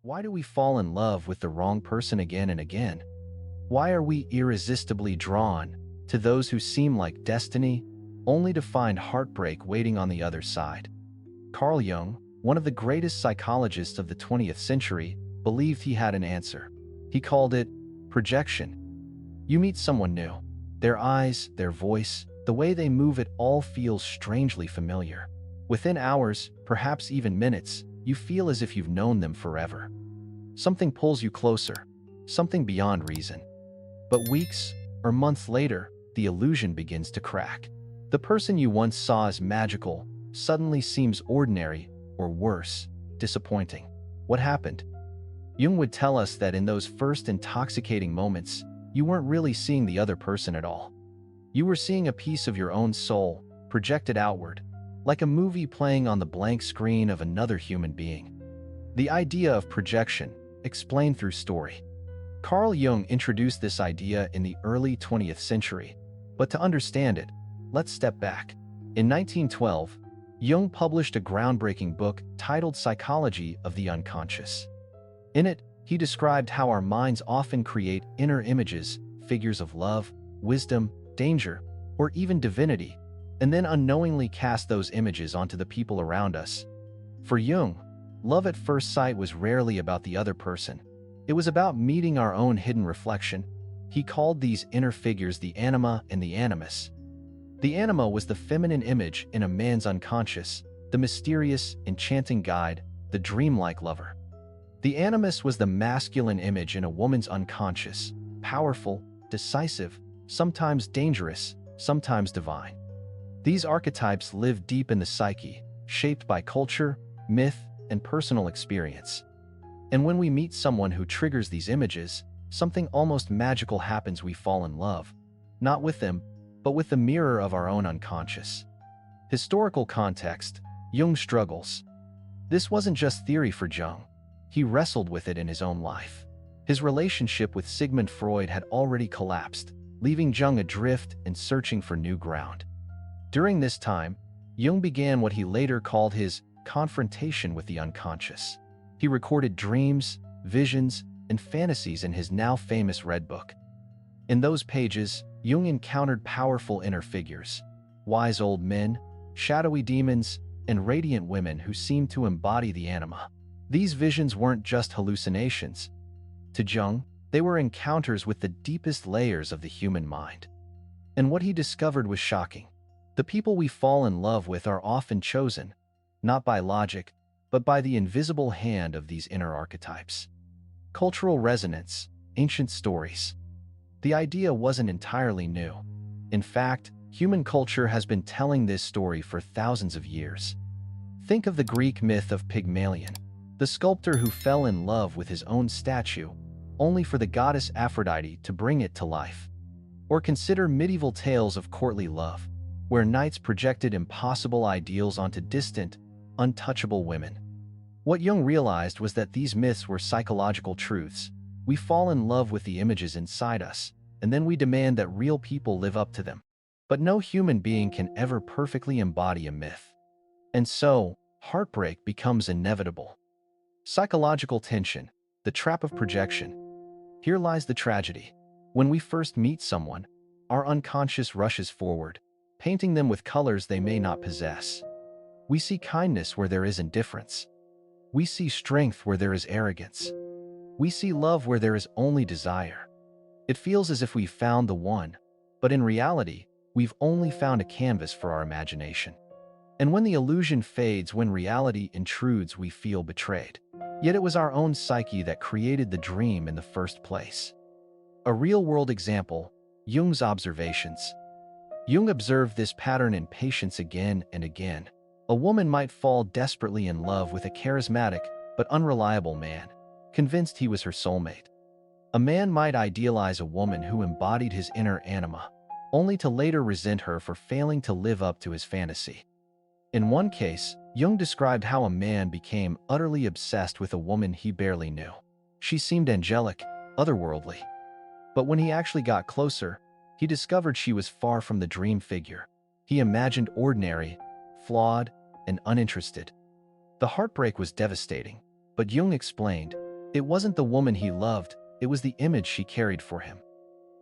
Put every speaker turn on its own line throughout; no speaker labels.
Why do we fall in love with the wrong person again and again? Why are we irresistibly drawn to those who seem like destiny, only to find heartbreak waiting on the other side? Carl Jung, one of the greatest psychologists of the 20th century, believed he had an answer. He called it projection. You meet someone new. Their eyes, their voice, the way they move, it all feels strangely familiar. Within hours, perhaps even minutes, you feel as if you've known them forever. Something pulls you closer, something beyond reason. But weeks or months later, the illusion begins to crack. The person you once saw as magical suddenly seems ordinary, or worse, disappointing. What happened? Jung would tell us that in those first intoxicating moments, you weren't really seeing the other person at all. You were seeing a piece of your own soul, projected outward, like a movie playing on the blank screen of another human being. The idea of projection, explained through story. Carl Jung introduced this idea in the early 20th century, but to understand it, let's step back. In 1912, Jung published a groundbreaking book titled Psychology of the Unconscious. In it, he described how our minds often create inner images, figures of love, wisdom, danger, or even divinity, and then unknowingly cast those images onto the people around us. For Jung, love at first sight was rarely about the other person. It was about meeting our own hidden reflection. He called these inner figures the anima and the animus. The anima was the feminine image in a man's unconscious, the mysterious, enchanting guide, the dreamlike lover. The animus was the masculine image in a woman's unconscious, powerful, decisive, sometimes dangerous, sometimes divine. These archetypes live deep in the psyche, shaped by culture, myth, and personal experience. And when we meet someone who triggers these images, something almost magical happens. We fall in love, not with them, but with the mirror of our own unconscious. Historical context: Jung struggles. This wasn't just theory for Jung. He wrestled with it in his own life. His relationship with Sigmund Freud had already collapsed, leaving Jung adrift and searching for new ground. During this time, Jung began what he later called his confrontation with the unconscious. He recorded dreams, visions, and fantasies in his now famous Red Book. In those pages, Jung encountered powerful inner figures, wise old men, shadowy demons, and radiant women who seemed to embody the anima. These visions weren't just hallucinations. To Jung, they were encounters with the deepest layers of the human mind. And what he discovered was shocking. The people we fall in love with are often chosen, not by logic, but by the invisible hand of these inner archetypes. Cultural resonance, ancient stories. The idea wasn't entirely new. In fact, human culture has been telling this story for thousands of years. Think of the Greek myth of Pygmalion, the sculptor who fell in love with his own statue, only for the goddess Aphrodite to bring it to life. Or consider medieval tales of courtly love, where knights projected impossible ideals onto distant, untouchable women. What Jung realized was that these myths were psychological truths. We fall in love with the images inside us, and then we demand that real people live up to them. But no human being can ever perfectly embody a myth. And so, heartbreak becomes inevitable. Psychological tension, the trap of projection. Here lies the tragedy. When we first meet someone, our unconscious rushes forward, painting them with colors they may not possess. We see kindness where there is indifference. We see strength where there is arrogance. We see love where there is only desire. It feels as if we've found the one, but in reality, we've only found a canvas for our imagination. And when the illusion fades, when reality intrudes, we feel betrayed. Yet it was our own psyche that created the dream in the first place. A real-world example: Jung's observations. Jung observed this pattern in patients again and again. A woman might fall desperately in love with a charismatic but unreliable man, convinced he was her soulmate. A man might idealize a woman who embodied his inner anima, only to later resent her for failing to live up to his fantasy. In one case, Jung described how a man became utterly obsessed with a woman he barely knew. She seemed angelic, otherworldly. But when he actually got closer, he discovered she was far from the dream figure he imagined: ordinary, flawed, and uninterested. The heartbreak was devastating, but Jung explained, It wasn't the woman he loved, it was the image she carried for him.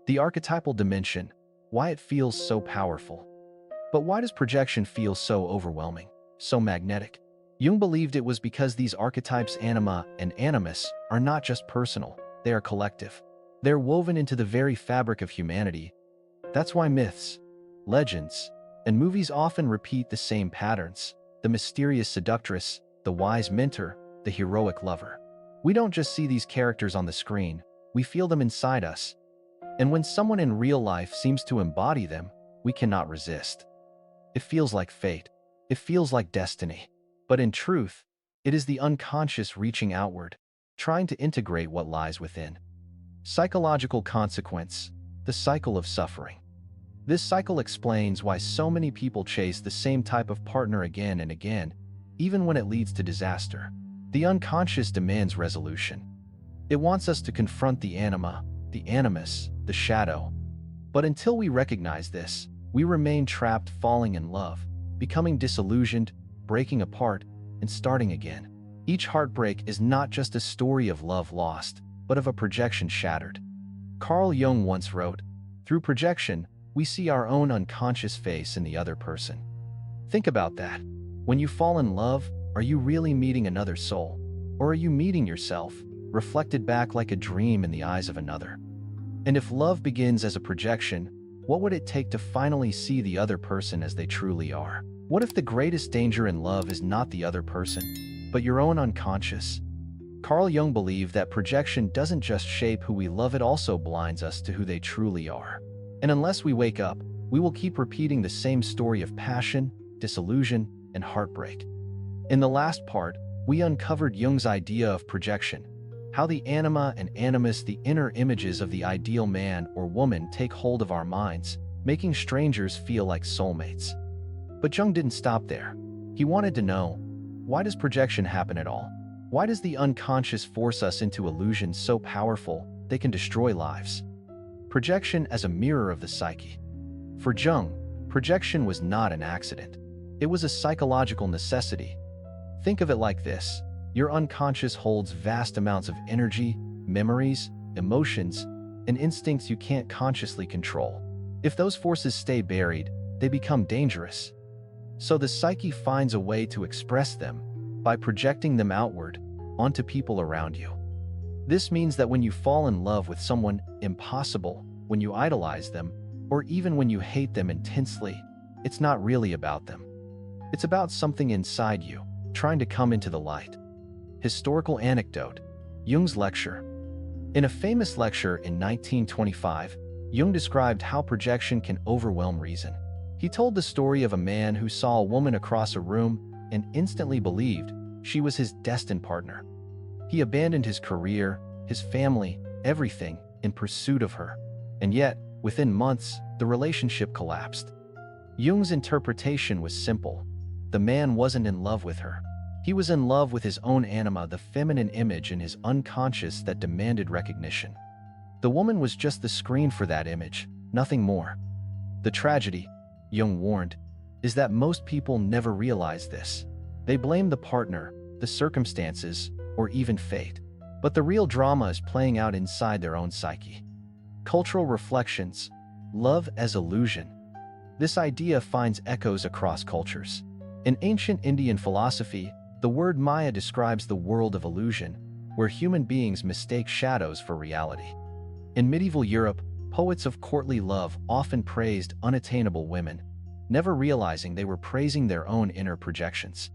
The archetypal dimension, why it feels so powerful. But why does projection feel so overwhelming, so magnetic? Jung believed it was because these archetypes, anima and animus, are not just personal, they are collective. They're woven into the very fabric of humanity. That's why myths, legends, and movies often repeat the same patterns: the mysterious seductress, the wise mentor, the heroic lover. We don't just see these characters on the screen, we feel them inside us. And when someone in real life seems to embody them, we cannot resist. It feels like fate. It feels like destiny. But in truth, it is the unconscious reaching outward, trying to integrate what lies within. Psychological consequence, the cycle of suffering. This cycle explains why so many people chase the same type of partner again and again, even when it leads to disaster. The unconscious demands resolution. It wants us to confront the anima, the animus, the shadow. But until we recognize this, we remain trapped, falling in love, becoming disillusioned, breaking apart, and starting again. Each heartbreak is not just a story of love lost, but of a projection shattered. Carl Jung once wrote, "Through projection, we see our own unconscious face in the other person." Think about that. When you fall in love, are you really meeting another soul? Or are you meeting yourself, reflected back like a dream in the eyes of another? And if love begins as a projection, what would it take to finally see the other person as they truly are? What if the greatest danger in love is not the other person, but your own unconscious? Carl Jung believed that projection doesn't just shape who we love, it also blinds us to who they truly are. And unless we wake up, we will keep repeating the same story of passion, disillusion, and heartbreak. In the last part, we uncovered Jung's idea of projection, how the anima and animus, the inner images of the ideal man or woman, take hold of our minds, making strangers feel like soulmates. But Jung didn't stop there. He wanted to know, why does projection happen at all? Why does the unconscious force us into illusions so powerful they can destroy lives? Projection as a mirror of the psyche. For Jung, projection was not an accident. It was a psychological necessity. Think of it like this: your unconscious holds vast amounts of energy, memories, emotions, and instincts you can't consciously control. If those forces stay buried, they become dangerous. So the psyche finds a way to express them by projecting them outward onto people around you. This means that when you fall in love with someone impossible, when you idolize them, or even when you hate them intensely, it's not really about them. It's about something inside you, trying to come into the light. Historical anecdote: Jung's lecture. In a famous lecture in 1925, Jung described how projection can overwhelm reason. He told the story of a man who saw a woman across a room and instantly believed she was his destined partner. He abandoned his career, his family, everything in pursuit of her. And yet, within months, the relationship collapsed. Jung's interpretation was simple. The man wasn't in love with her. He was in love with his own anima, the feminine image in his unconscious that demanded recognition. The woman was just the screen for that image, nothing more. The tragedy, Jung warned, is that most people never realize this. They blame the partner, the circumstances, or even fate. But the real drama is playing out inside their own psyche. Cultural reflections, love as illusion. This idea finds echoes across cultures. In ancient Indian philosophy, the word Maya describes the world of illusion, where human beings mistake shadows for reality. In medieval Europe, poets of courtly love often praised unattainable women, never realizing they were praising their own inner projections.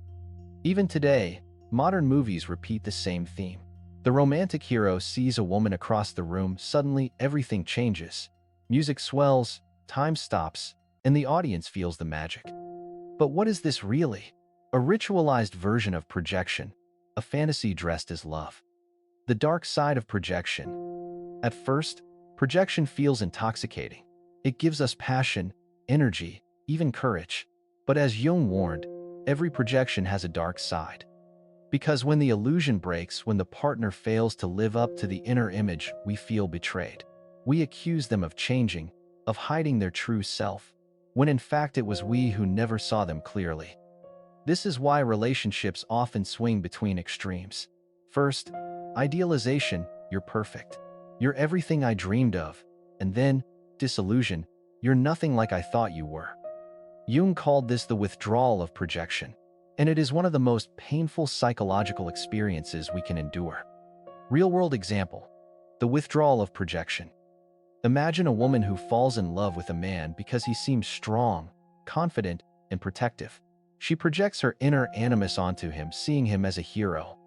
Even today, modern movies repeat the same theme. The romantic hero sees a woman across the room, suddenly everything changes. Music swells, time stops, and the audience feels the magic. But what is this really? A ritualized version of projection, a fantasy dressed as love. The dark side of projection. At first, projection feels intoxicating. It gives us passion, energy, even courage. But as Jung warned, every projection has a dark side. Because when the illusion breaks, when the partner fails to live up to the inner image, we feel betrayed. We accuse them of changing, of hiding their true self, when in fact it was we who never saw them clearly. This is why relationships often swing between extremes. First, Idealization, you're perfect. You're everything I dreamed of. And then, disillusion, you're nothing like I thought you were. Jung called this the withdrawal of projection, and it is one of the most painful psychological experiences we can endure. Real-world example: the withdrawal of projection. Imagine a woman who falls in love with a man because he seems strong, confident, and protective. She projects her inner animus onto him, seeing him as a hero.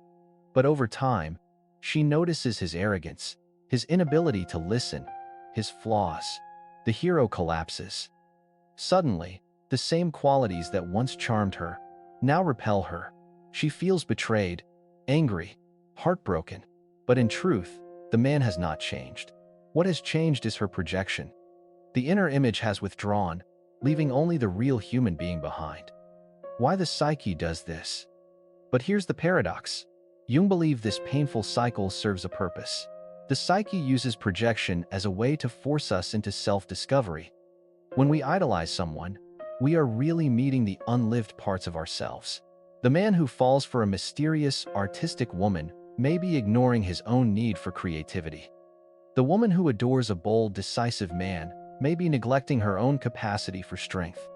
But over time, she notices his arrogance, his inability to listen, his flaws. The hero collapses. Suddenly, the same qualities that once charmed her now repel her. She feels betrayed, angry, heartbroken. But in truth, the man has not changed. What has changed is her projection. The inner image has withdrawn, leaving only the real human being behind. Why the psyche does this? But here's the paradox. Jung believed this painful cycle serves a purpose. The psyche uses projection as a way to force us into self-discovery. When we idolize someone, we are really meeting the unlived parts of ourselves. The man who falls for a mysterious, artistic woman may be ignoring his own need for creativity. The woman who adores a bold, decisive man may be neglecting her own capacity for strength.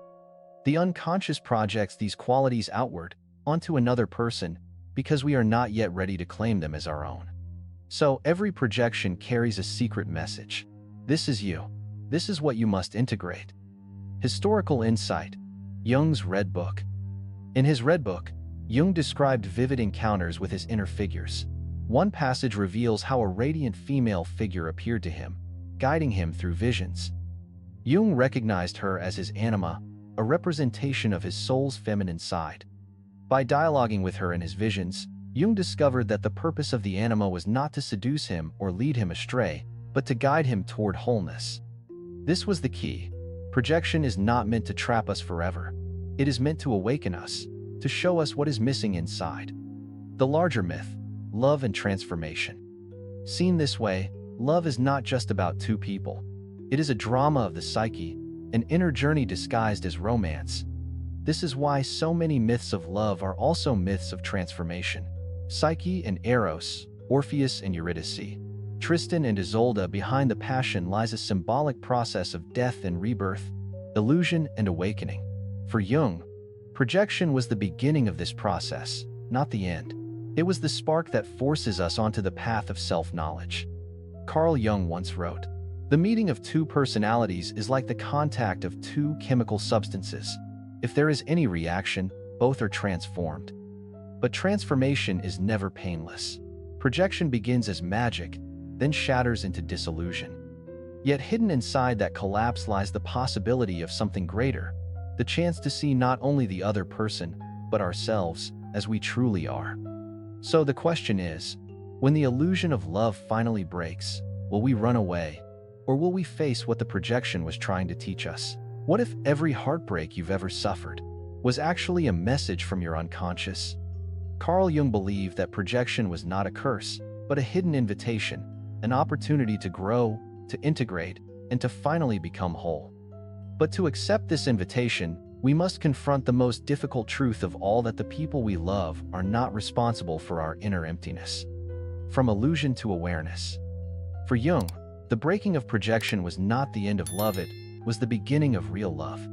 The unconscious projects these qualities outward onto another person because we are not yet ready to claim them as our own. So every projection carries a secret message. This is you. This is what you must integrate. Historical insight. Jung's Red Book. In his Red Book, Jung described vivid encounters with his inner figures. One passage reveals how a radiant female figure appeared to him, guiding him through visions. Jung recognized her as his anima, a representation of his soul's feminine side. By dialoguing with her in his visions, Jung discovered that the purpose of the anima was not to seduce him or lead him astray, but to guide him toward wholeness. This was the key. Projection is not meant to trap us forever. It is meant to awaken us, to show us what is missing inside. The larger myth: love and transformation. Seen this way, love is not just about two people. It is a drama of the psyche, an inner journey disguised as romance. This is why so many myths of love are also myths of transformation. Psyche and Eros, Orpheus and Eurydice, Tristan and Isolde. Behind the passion lies a symbolic process of death and rebirth, illusion and awakening. For Jung, projection was the beginning of this process, not the end. It was the spark that forces us onto the path of self-knowledge. Carl Jung once wrote, "The meeting of two personalities is like the contact of two chemical substances. If there is any reaction, both are transformed." But transformation is never painless. Projection begins as magic, then shatters into disillusion. Yet hidden inside that collapse lies the possibility of something greater, the chance to see not only the other person, but ourselves as we truly are. So the question is, when the illusion of love finally breaks, will we run away, or will we face what the projection was trying to teach us? What if every heartbreak you've ever suffered was actually a message from your unconscious? Carl Jung believed that projection was not a curse, but a hidden invitation, an opportunity to grow, to integrate, and to finally become whole. But to accept this invitation, we must confront the most difficult truth of all: that the people we love are not responsible for our inner emptiness. From illusion to awareness. For Jung, the breaking of projection was not the end of love, it was the beginning of real love.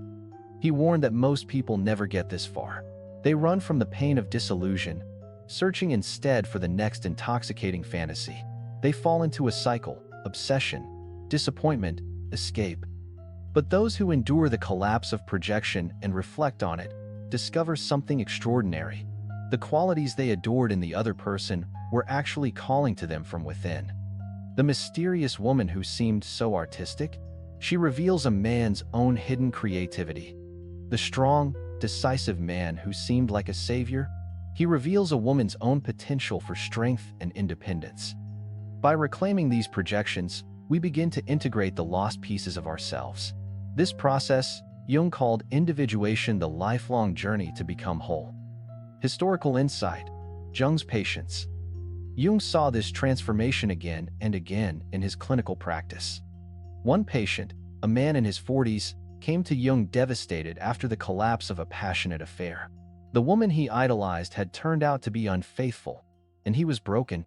He warned that most people never get this far. They run from the pain of disillusion, searching instead for the next intoxicating fantasy. They fall into a cycle: obsession, disappointment, escape. But those who endure the collapse of projection and reflect on it discover something extraordinary. The qualities they adored in the other person were actually calling to them from within. The mysterious woman who seemed so artistic, she reveals a man's own hidden creativity. The strong, decisive man who seemed like a savior, he reveals a woman's own potential for strength and independence. By reclaiming these projections, we begin to integrate the lost pieces of ourselves. This process, Jung called individuation, the lifelong journey to become whole. Historical insight. Jung's patience. Jung saw this transformation again and again in his clinical practice. One patient, a man in his 40s, came to Jung devastated after the collapse of a passionate affair. The woman he idolized had turned out to be unfaithful, and he was broken.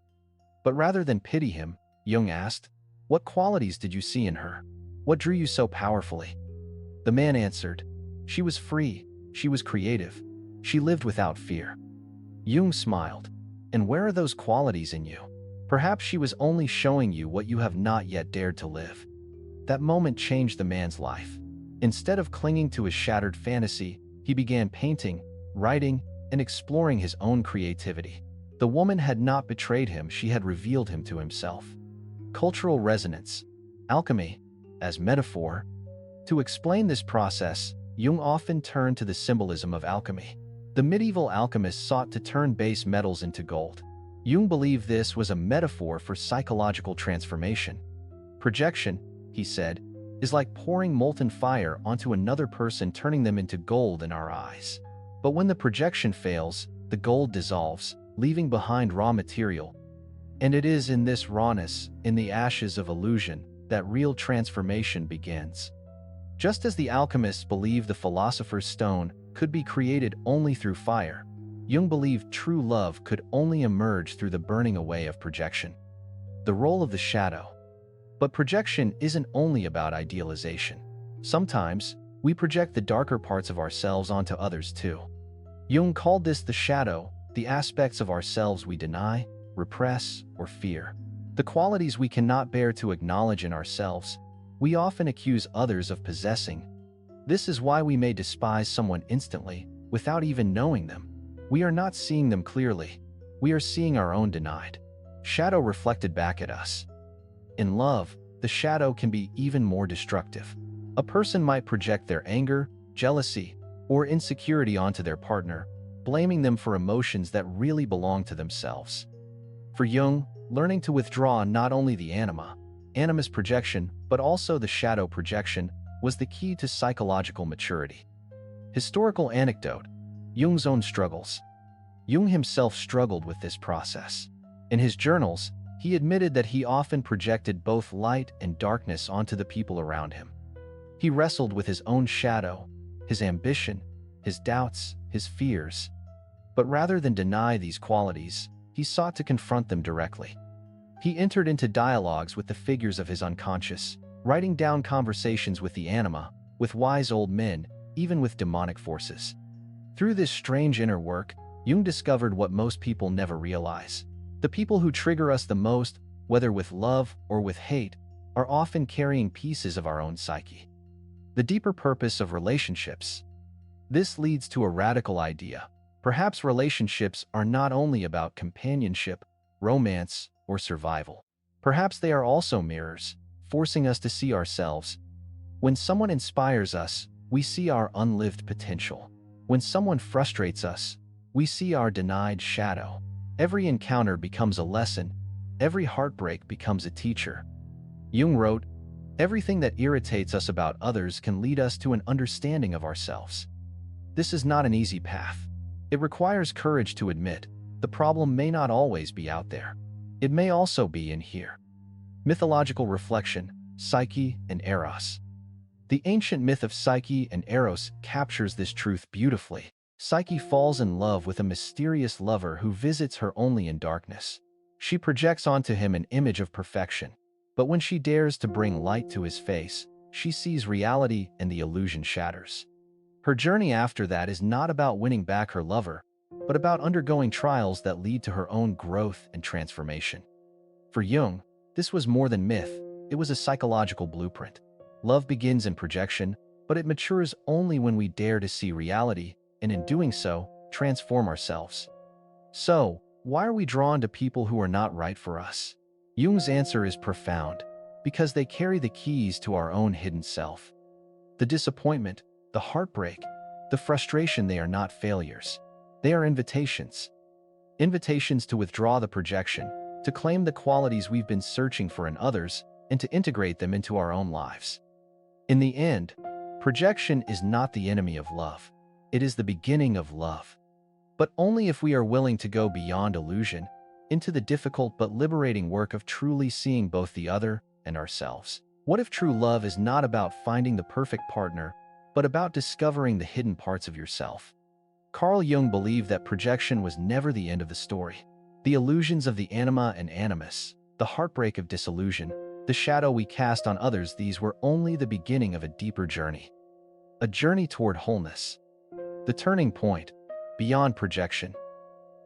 But rather than pity him, Jung asked, "What qualities did you see in her? What drew you so powerfully?" The man answered, "She was free, she was creative, she lived without fear." Jung smiled. "And where are those qualities in you? Perhaps she was only showing you what you have not yet dared to live." That moment changed the man's life. Instead of clinging to his shattered fantasy, he began painting, writing, and exploring his own creativity. The woman had not betrayed him, she had revealed him to himself. Cultural resonance. Alchemy, as metaphor. To explain this process, Jung often turned to the symbolism of alchemy. The medieval alchemists sought to turn base metals into gold. Jung believed this was a metaphor for psychological transformation. Projection, he said, is like pouring molten fire onto another person, turning them into gold in our eyes. But when the projection fails, the gold dissolves, leaving behind raw material. And it is in this rawness, in the ashes of illusion, that real transformation begins. Just as the alchemists believed the philosopher's stone could be created only through fire, Jung believed true love could only emerge through the burning away of projection. The role of the shadow. But projection isn't only about idealization. Sometimes, we project the darker parts of ourselves onto others too. Jung called this the shadow, the aspects of ourselves we deny, repress, or fear. The qualities we cannot bear to acknowledge in ourselves, we often accuse others of possessing. This is why we may despise someone instantly, without even knowing them. We are not seeing them clearly. We are seeing our own denied shadow reflected back at us. In love, the shadow can be even more destructive. A person might project their anger, jealousy, or insecurity onto their partner, blaming them for emotions that really belong to themselves. For Jung, learning to withdraw not only the animus projection, but also the shadow projection, was the key to psychological maturity. Historical anecdote. Jung's own struggles. Jung himself struggled with this process. In his journals, he admitted that he often projected both light and darkness onto the people around him. He wrestled with his own shadow, his ambition, his doubts, his fears. But rather than deny these qualities, he sought to confront them directly. He entered into dialogues with the figures of his unconscious, writing down conversations with the anima, with wise old men, even with demonic forces. Through this strange inner work, Jung discovered what most people never realize. The people who trigger us the most, whether with love or with hate, are often carrying pieces of our own psyche. The deeper purpose of relationships. This leads to a radical idea. Perhaps relationships are not only about companionship, romance, or survival. Perhaps they are also mirrors, forcing us to see ourselves. When someone inspires us, we see our unlived potential. When someone frustrates us, we see our denied shadow. Every encounter becomes a lesson. Every heartbreak becomes a teacher. Jung wrote, "Everything that irritates us about others can lead us to an understanding of ourselves." This is not an easy path. It requires courage to admit, the problem may not always be out there. It may also be in here. Mythological reflection, Psyche and Eros. The ancient myth of Psyche and Eros captures this truth beautifully. Psyche falls in love with a mysterious lover who visits her only in darkness. She projects onto him an image of perfection. But when she dares to bring light to his face, she sees reality and the illusion shatters. Her journey after that is not about winning back her lover, but about undergoing trials that lead to her own growth and transformation. For Jung, this was more than myth, it was a psychological blueprint. Love begins in projection, but it matures only when we dare to see reality, and in doing so, transform ourselves. So, why are we drawn to people who are not right for us? Jung's answer is profound, because they carry the keys to our own hidden self. The disappointment, the heartbreak, the frustration, they are not failures. They are invitations. Invitations to withdraw the projection, to claim the qualities we've been searching for in others, and to integrate them into our own lives. In the end, projection is not the enemy of love. It is the beginning of love. But only if we are willing to go beyond illusion, into the difficult but liberating work of truly seeing both the other and ourselves. What if true love is not about finding the perfect partner, but about discovering the hidden parts of yourself? Carl Jung believed that projection was never the end of the story. The illusions of the anima and animus, the heartbreak of disillusion, the shadow we cast on others, these were only the beginning of a deeper journey. A journey toward wholeness. The turning point, beyond projection.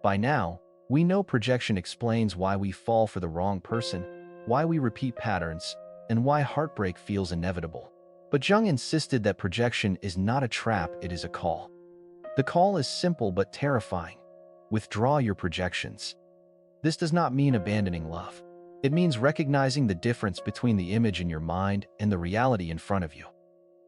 By now, we know projection explains why we fall for the wrong person, why we repeat patterns, and why heartbreak feels inevitable. But Jung insisted that projection is not a trap, it is a call. The call is simple but terrifying. Withdraw your projections. This does not mean abandoning love. It means recognizing the difference between the image in your mind and the reality in front of you.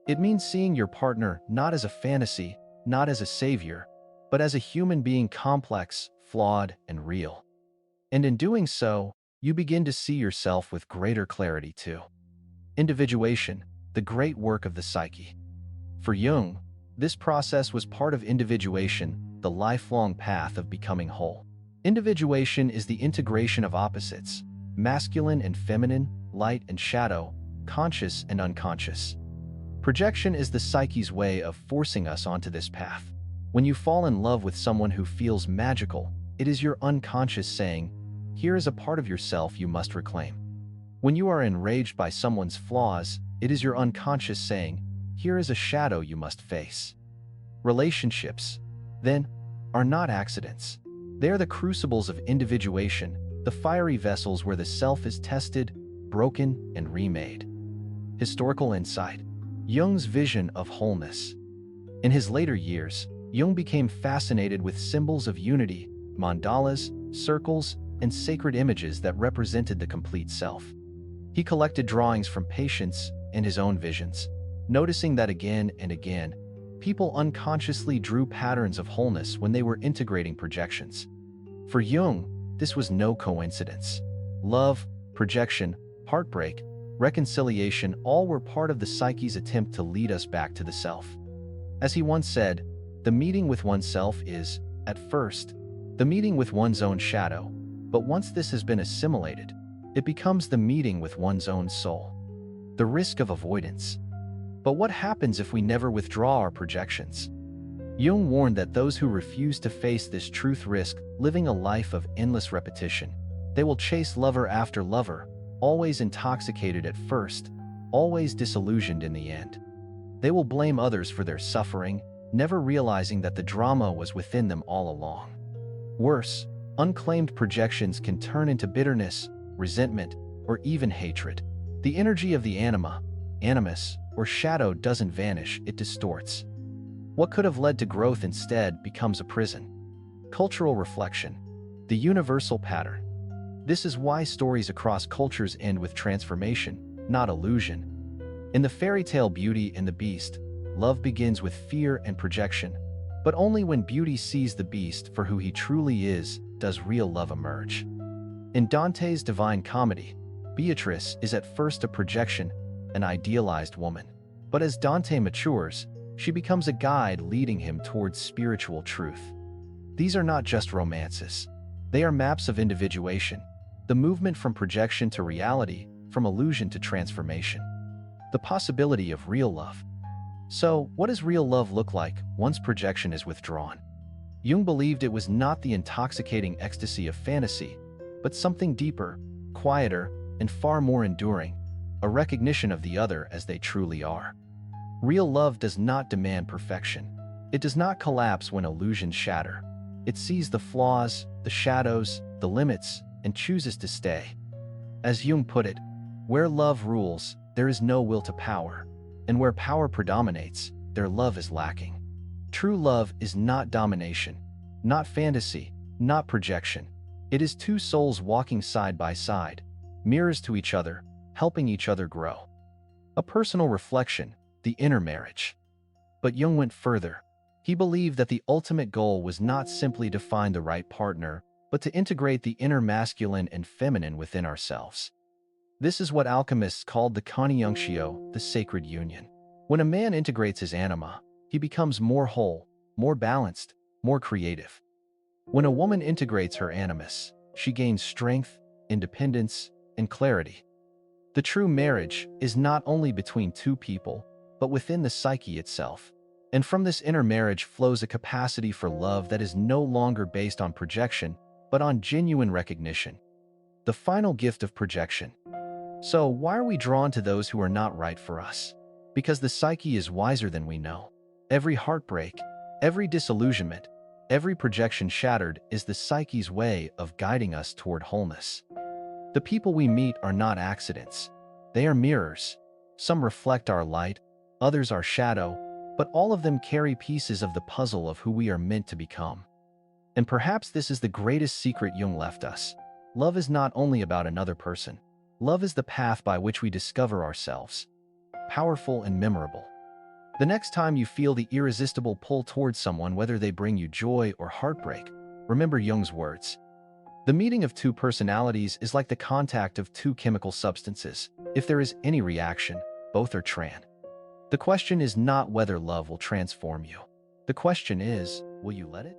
It means seeing your partner not as a fantasy, not as a savior, but as a human being, complex, flawed, and real. And in doing so, you begin to see yourself with greater clarity too. Individuation, the great work of the psyche. For Jung, this process was part of individuation, the lifelong path of becoming whole. Individuation is the integration of opposites, masculine and feminine, light and shadow, conscious and unconscious. Projection is the psyche's way of forcing us onto this path. When you fall in love with someone who feels magical, it is your unconscious saying, "Here is a part of yourself you must reclaim." When you are enraged by someone's flaws, it is your unconscious saying, "Here is a shadow you must face." Relationships, then, are not accidents. They are the crucibles of individuation, the fiery vessels where the self is tested, broken, and remade. Historical insight. Jung's vision of wholeness. In his later years, Jung became fascinated with symbols of unity, mandalas, circles, and sacred images that represented the complete self. He collected drawings from patients and his own visions, noticing that again and again, people unconsciously drew patterns of wholeness when they were integrating projections. For Jung, this was no coincidence. Love, projection, heartbreak, reconciliation, all were part of the psyche's attempt to lead us back to the self. As he once said, the meeting with oneself is, at first, the meeting with one's own shadow, but once this has been assimilated, it becomes the meeting with one's own soul. The risk of avoidance. But what happens if we never withdraw our projections? Jung warned that those who refuse to face this truth risk living a life of endless repetition. They will chase lover after lover, always intoxicated at first, always disillusioned in the end. They will blame others for their suffering, never realizing that the drama was within them all along. Worse, unclaimed projections can turn into bitterness, resentment, or even hatred. The energy of the anima, animus, or shadow doesn't vanish, it distorts. What could have led to growth instead becomes a prison. Cultural reflection. The universal pattern. This is why stories across cultures end with transformation, not illusion. In the fairy tale Beauty and the Beast, love begins with fear and projection, but only when Beauty sees the Beast for who he truly is does real love emerge. In Dante's Divine Comedy, Beatrice is at first a projection, an idealized woman. But as Dante matures, she becomes a guide leading him towards spiritual truth. These are not just romances. They are maps of individuation, the movement from projection to reality, from illusion to transformation. The possibility of real love. So, what does real love look like once projection is withdrawn? Jung believed it was not the intoxicating ecstasy of fantasy, but something deeper, quieter, and far more enduring, a recognition of the other as they truly are. Real love does not demand perfection. It does not collapse when illusions shatter. It sees the flaws, the shadows, the limits, and chooses to stay. As Jung put it, where love rules, there is no will to power, and where power predominates, their love is lacking. True love is not domination, not fantasy, not projection. It is two souls walking side by side, mirrors to each other, helping each other grow. A personal reflection, the inner marriage. But Jung went further. He believed that the ultimate goal was not simply to find the right partner, but to integrate the inner masculine and feminine within ourselves. This is what alchemists called the conjunctio, the sacred union. When a man integrates his anima, he becomes more whole, more balanced, more creative. When a woman integrates her animus, she gains strength, independence, and clarity. The true marriage is not only between two people, but within the psyche itself. And from this inner marriage flows a capacity for love that is no longer based on projection, but on genuine recognition, the final gift of projection. So, why are we drawn to those who are not right for us? Because the psyche is wiser than we know. Every heartbreak, every disillusionment, every projection shattered is the psyche's way of guiding us toward wholeness. The people we meet are not accidents. They are mirrors. Some reflect our light, others our shadow, but all of them carry pieces of the puzzle of who we are meant to become. And perhaps this is the greatest secret Jung left us. Love is not only about another person. Love is the path by which we discover ourselves, powerful and memorable. The next time you feel the irresistible pull towards someone, whether they bring you joy or heartbreak, remember Jung's words. The meeting of two personalities is like the contact of two chemical substances. If there is any reaction, both are tran. The question is not whether love will transform you. The question is, will you let it?